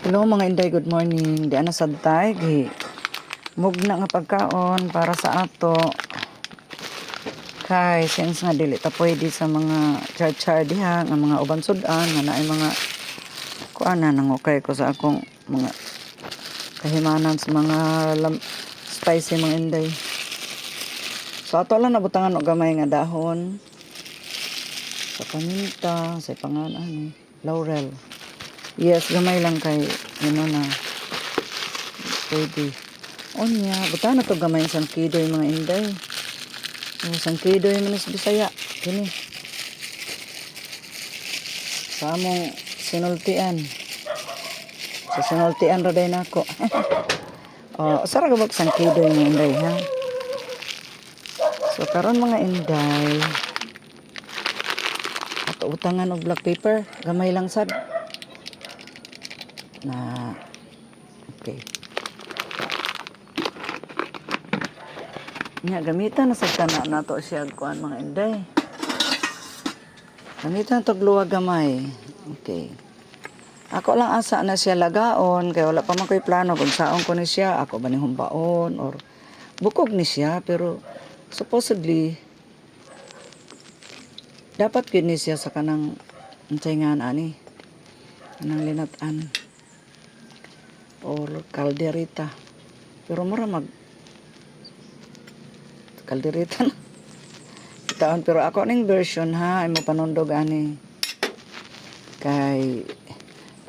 Hello mga Inday, good morning. Di ana sad tay gi mugna nga pagkaon para sa ato. Kay since nga dili ta pwede sa mga char-char diha nga mga uban sudan nga naay mga kuana nangukay ko sa akong mga kahimanan sa mga spicy mga Inday. So ato lang nabutangan og gamay nga dahon sa paminta, sa pangalan laurel. Yes, gamay lang kay na pwede. Onya, buta na to gamay sang kidoy mga Inday. Sang kidoy man sa Bisaya. Kini. Sa among sinultian. Sa sinultian ra day nako. Oh, sara gabag sang kidoy mga Inday ha. So karon mga Inday, ato utangan og black pepper, gamay lang sad. Na okay. Nya gamitan na sa kana nato siya kuan mga Inday. Gamitan tog luwag gamay. Okay. Ako lang asa na siya lagaon kay wala pa man koy plano kung saon ko ni siya, ako ba ni humbaon or bukog ni siya, pero supposedly dapat gid ni siya sa kanang unsayngan ani. Kanang linat-an or kalderita. Pero mura mag kalderita na. Taon, pero ako ning version ha, ay mo panundog ani. Kay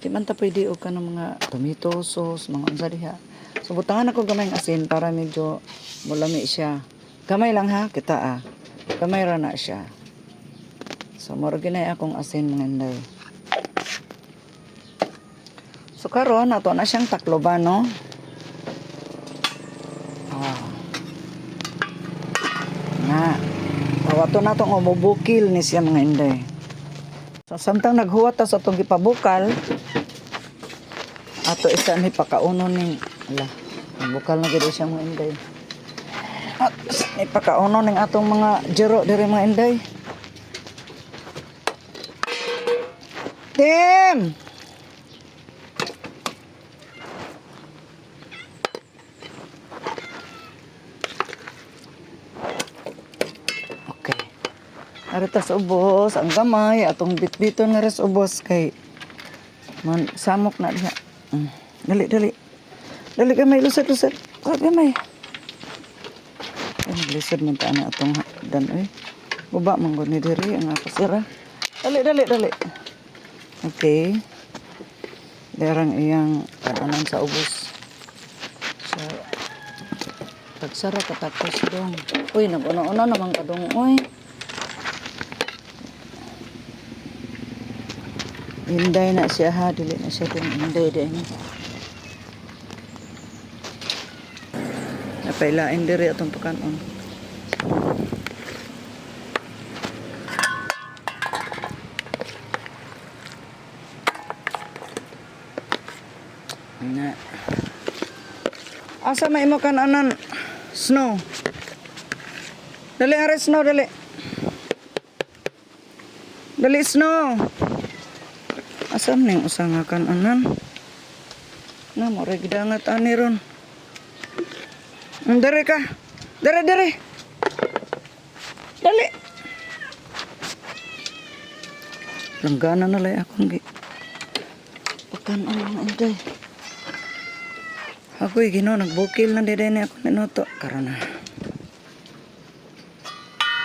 di man ta pwede og kanang mga tomato sauce, mga unsa diha. So butangan ako gamay ng asin para medyo mulami siya. Gamay lang ha, kita Gamay ra na siya. So mura ginay akong asin mga Inday. So karon ato na siyang takloban no. Na. Tawato na itong umubukil ni siya mga Inday. So samtang naghuwat ta sa itong gipabukal, ato isa ni pakaunon ning bukal na gid siya mga Inday. At ni pakaunon ning atong mga jero diri mga Inday. Tim! Aritas ubos, ang gamay, atong bitbiton nga res ubos kay man samok na diha. Dali. Dali gamay, lusad. Gamay. Lisod man ta na atong dan Buba man gud ni diri ang apasira. Dali. Okay. Derang iyang kananan sa ubos. So pagsara katapos dong. Uy, naguno-uno naman kadong Inday na siya ha, dili na siya din Inday din. Napailain diri atong pakanon. Na. Asa may mo kananan snow. Dali are snow dali. Dali snow. Asam ning usanga kan anan. Na mo reg dangat ani ron. Dere ka. Dere. Dali. Langgana na lay akong gi. Pakan ang Inday. Ako'y gino nagbukil na dede ni ako ninoto karon na.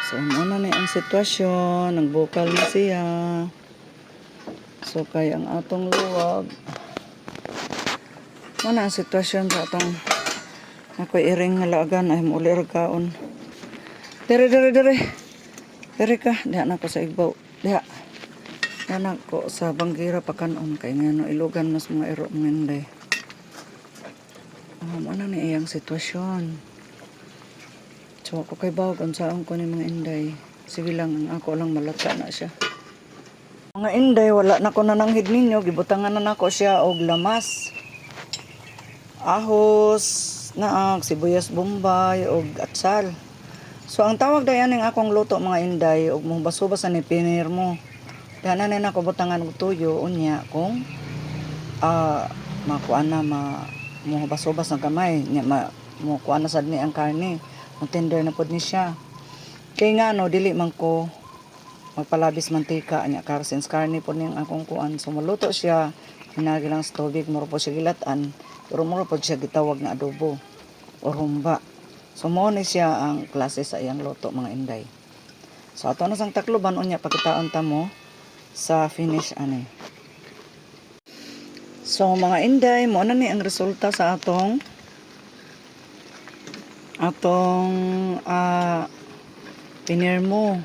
So ano na ang sitwasyon, nagbukal na siya. So kay ang atong luwag mana ang sitwasyon sa atong ako iring nga laagan ay muli kaon. Dere ka diha na ko sa igbaw diha na ko sa banggira pakanon kay ngano ilugan mas mga iro mga Inday. Ano ni iyang sitwasyon. So ako kay bawag unsaon ko ni mga Inday, sige lang ako lang malata na siya. Mga Inday, wala na ko nananghid ninyo. Gibutangan na nako siya og lamas, ahos, naag, sibuyas bombay, og atsal. So ang tawag dayan ning akong luto mga Inday, og mong basubas ni pinir mo. Dahanan na nako butangan og tuyo unya kung makuan na mo basubas ng kamay nya mo kuan na sad ni ang karne mo tender na pod ni siya kay nga no dili man ko magpalabis mantika nya since karne pod ning akong kuan so maluto siya hinagi lang sa tubig muro po siya gilatan pero muro po siya gitawag na adobo o rumba so mo ni siya ang klase sa iyang luto mga inday so ato na sang takloban unya pakitaon ta mo sa finish ani. So mga inday, mo na ni ang resulta sa atong pinirmo.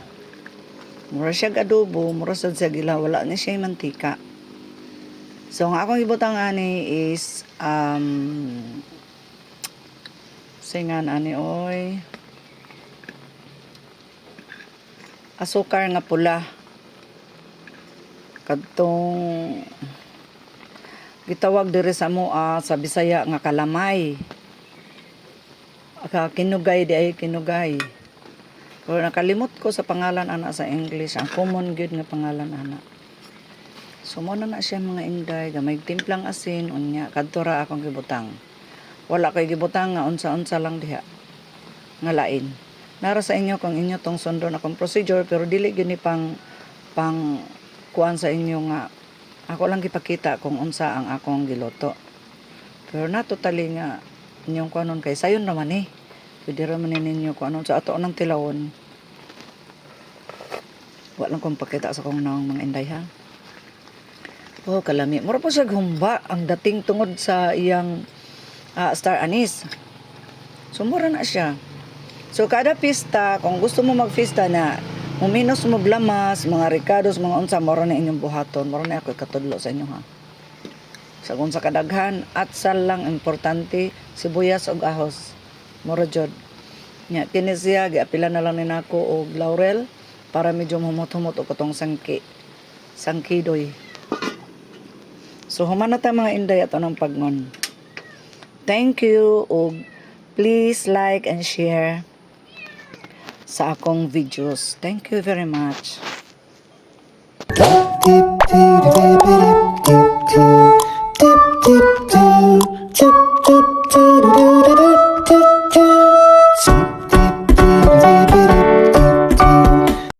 Mura siya adobo, mura sad siya gila, wala ni siya mantika. So ang akong ibutang ani is singan ani oy asukar nga pula. Kadtong gitawag diri sa moa sa Bisaya nga kalamay. Kinugay di ay kinugay. Pero nakalimot ko sa pangalan ana sa English, ang common good nga pangalan ana. So mo na siya mga inday, gamay timplang asin unya kadto ra akong gibutang. Wala kay gibutang nga unsa-unsa lang diha. Nga lain. Nara sa inyo kung inyo tong sundon akong procedure pero dili gyud ni pang kuan sa inyo nga ako lang gipakita kung unsa ang akong giluto. Pero na totally nga inyong kuanon kay sayon naman eh. Pwede raman ninyo kuanon sa ato nang tilawon. Wa lang kong pakita sa kong naong mga inday ha. Oh, kalami. Mura po siya humba ang dating tungod sa iyang star anise. So mura na siya. So kada pista, kung gusto mo magpista na muminos mo blamas, mga ricados, mga unsa, mura na inyong buhaton. Mura na ako ikatudlo sa inyo ha. Sa kung sa kadaghan, at sal lang importante, sibuyas o ahos. Mura jod. Nya, kini siya, giapila na lang ninako o laurel para medyo humot-humot o katong sangkidoy. So human na ta mga inday ato ng pagnon. Thank you o please like and share sa akong videos. Thank you very much.